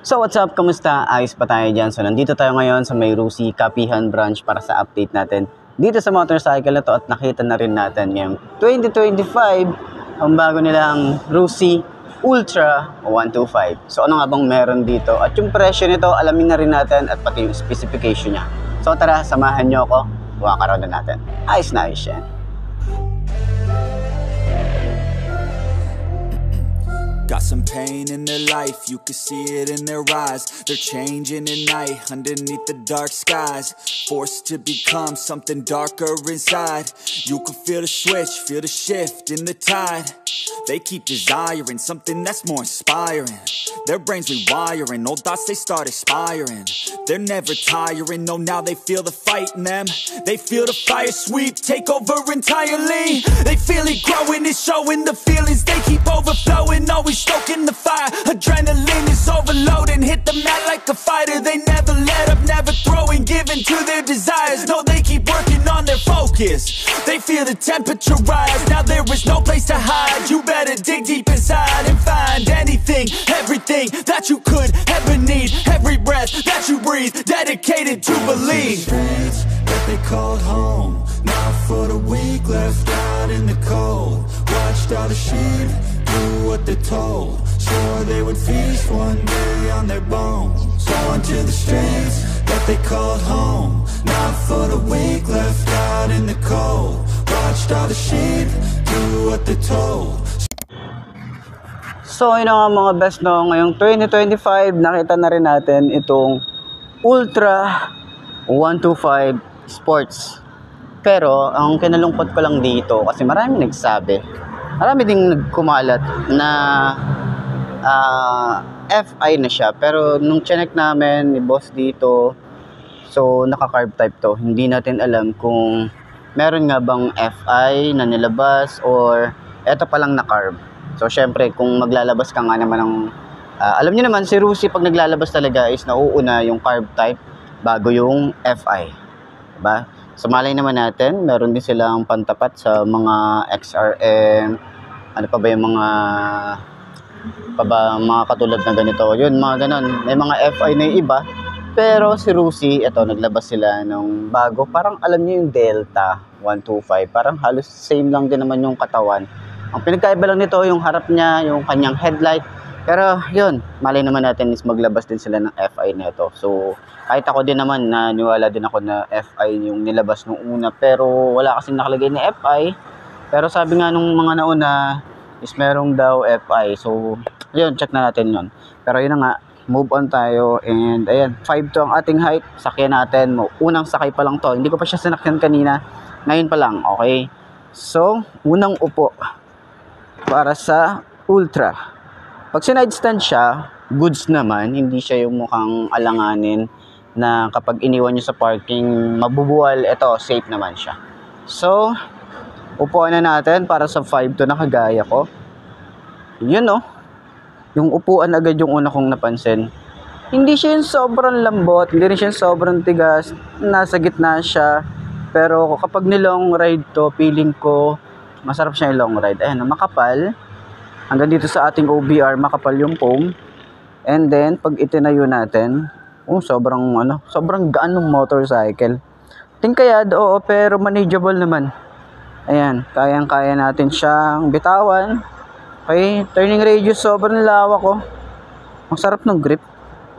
So what's up? Kamusta? Ayos pa tayo dyan. So nandito tayo ngayon sa may Rusi Kapihan branch para sa update natin dito sa motorcycle na to, at nakita na rin natin ngayong 2025 ang bago nilang Rusi Ultra 125. So ano nga bang meron dito? At yung presyo nito alamin na rin natin, at pati yung specification niya. So tara, samahan nyo ako. Wakaraw na natin. Ayos na ayos yan. Got some pain in their life, you can see it in their eyes. They're changing at night, underneath the dark skies. Forced to become something darker inside. You can feel the switch, feel the shift in the tide. They keep desiring something that's more inspiring. Their brains rewiring, old thoughts they start expiring. They're never tiring, no, now they feel the fight in them. They feel the fire sweep, take over entirely. They feel it growing, it's showing the feelings. They keep overflowing, always stoking the fire. Adrenaline is overloading, hit the mat like a fighter. They never let up, never throwing, giving to their desires. No, they keep working on their focus. They feel the temperature rise, now there is no place to hide. You better dig deep inside and find anything, everything that you could ever need. Every breath that you breathe, dedicated to believe. Streets that they called home, not for the weak, left out in the cold. Watched all the sheep do what they're told, swore they would feast one day on their bones. On to the streets that they called home, not for the weak, left out in the cold. Watched all the sheep do what they're told. So yun nga mga best, no, ngayong 2025 nakita na rin natin itong Ultra 125 Sports. Pero ang kinalungkot ko lang dito, kasi marami nagsabi, marami ding nagkumalat na FI na siya. Pero nung chinek namin ni boss dito, so naka-carb type to. Hindi natin alam kung meron nga bang FI na nilabas or eto pa lang na carb. So syempre kung maglalabas ka nga naman ng alam niyo naman si Rusi pag naglalabas talaga is nauuna yung carb type bago yung FI. Diba? So malay naman natin, meron din silang pantapat sa mga XRM, ano pa ba yung mga katulad na ganito. Yun, mga ganon. May mga FI na yung iba. Pero si Rusi, ito, naglabas sila ng bago. Parang alam niyo yung Delta 125. Parang halos same lang din naman yung katawan. Ang pinagkaiba lang nito, yung harap niya, yung kanyang headlight. Pero yun, malay naman natin is maglabas din sila ng FI nito. So kahit ako din naman, naniwala din ako na FI yung nilabas nung una. Pero wala kasing nakalagay na FI. Pero sabi nga nung mga nauna is merong daw FI. So yun, check na natin yun. Pero yun na nga, move on tayo. And ayan, 5 to ang ating height. Sakyan natin. Unang sakay pa lang to. Hindi ko pa siya sinakyan kanina. Ngayon pa lang, okay? So, unang upo para sa Ultra. Pag sinide stand siya, goods naman. Hindi siya yung mukhang alanganin na kapag iniwan nyo sa parking, mabubuwal. Ito, safe naman siya. So, upuan na natin para sa 5 to na kagaya ko. Yun, no? Yung upuan agad yung una kong napansin. Hindi siya yung sobrang lambot, hindi rin siya yung sobrang tigas. Nasa gitna siya. Pero kapag nilong ride to, feeling ko masarap siya yung long ride. Ayan, makapal. Hanggang dito sa ating OBR, makapal yung foam. And then, pag itinayo natin, sobrang gaan ng motorcycle. Tingkayad, oo, pero manageable naman. Ayan, kayang-kaya natin siyang bitawan. Okay, turning radius, sobrang lawak ko. Ang sarap ng grip.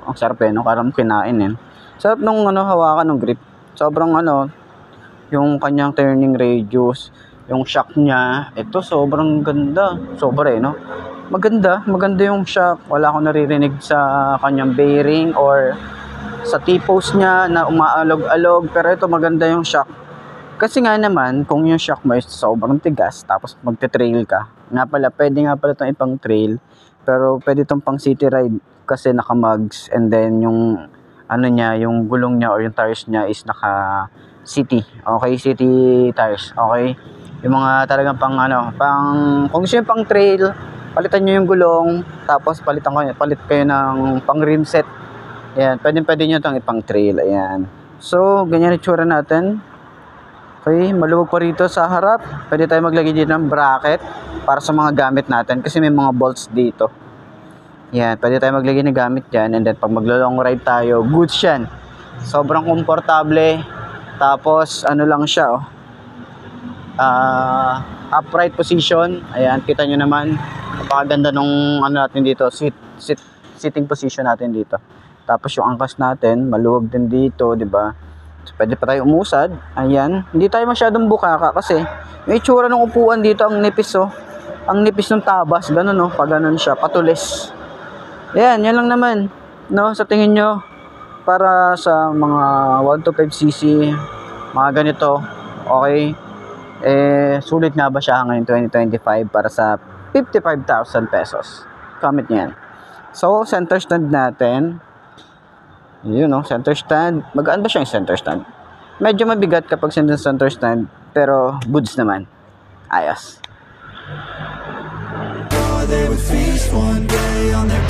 Ang sarap no? Parang kinain eh. Sarap nung hawakan ng grip. Sobrang yung kanyang turning radius. Yung shock niya, ito sobrang ganda. Sobra no? Maganda yung shock. Wala akong naririnig sa kanyang bearing or sa T-post niya na umaalog-alog. Pero ito maganda yung shock. Kasi nga naman, kung yung shock mo is sobrang tigas, tapos magte-trail ka. Pwede nga pala itong ipang trail. Pero pwede itong pang city ride kasi naka-mugs. And then yung yung gulong niya or yung tires niya is naka-city. Okay, city tires. Okay. Yung mga talagang kung gusto yung pang trail, palitan nyo yung gulong, tapos palit kayo ng pang rim set. Ayan, pwede nyo itong ipang trail. Ayan. So, ganyan yung tsura natin. Okay, maluwag pa rito sa harap. Pwede tayo maglagay dito ng bracket para sa mga gamit natin kasi may mga bolts dito. Yan, pwede tayo maglagay ng gamit dyan. And then, pag maglo-long ride tayo, goods yan. Sobrang komportable. Tapos, ano lang siya, oh. Upright position. Ayan, kita nyo naman. Napakaganda nung ano natin dito, sitting position natin dito. Tapos yung angkas natin, maluwag din dito, di ba? So, pwede pa tayo umusad. Ayan, hindi tayo masyadong bukaka kasi yung itsura ng upuan dito, ang nipis, oh. Ang nipis ng tabas, ganun, oh. Pag ganun siya, patulis. Ayan, yan lang naman, no? Sa tingin nyo, para sa mga 125cc, mga ganito, okay? Sulit nga ba siya ngayon 2025 para sa 55,000 pesos? Comment nyo yan. So, center stand natin. Yun, no? Center stand. Magaan ba siya yung center stand? Medyo mabigat kapag center stand, pero goods naman. Ayos. They would feast one day on their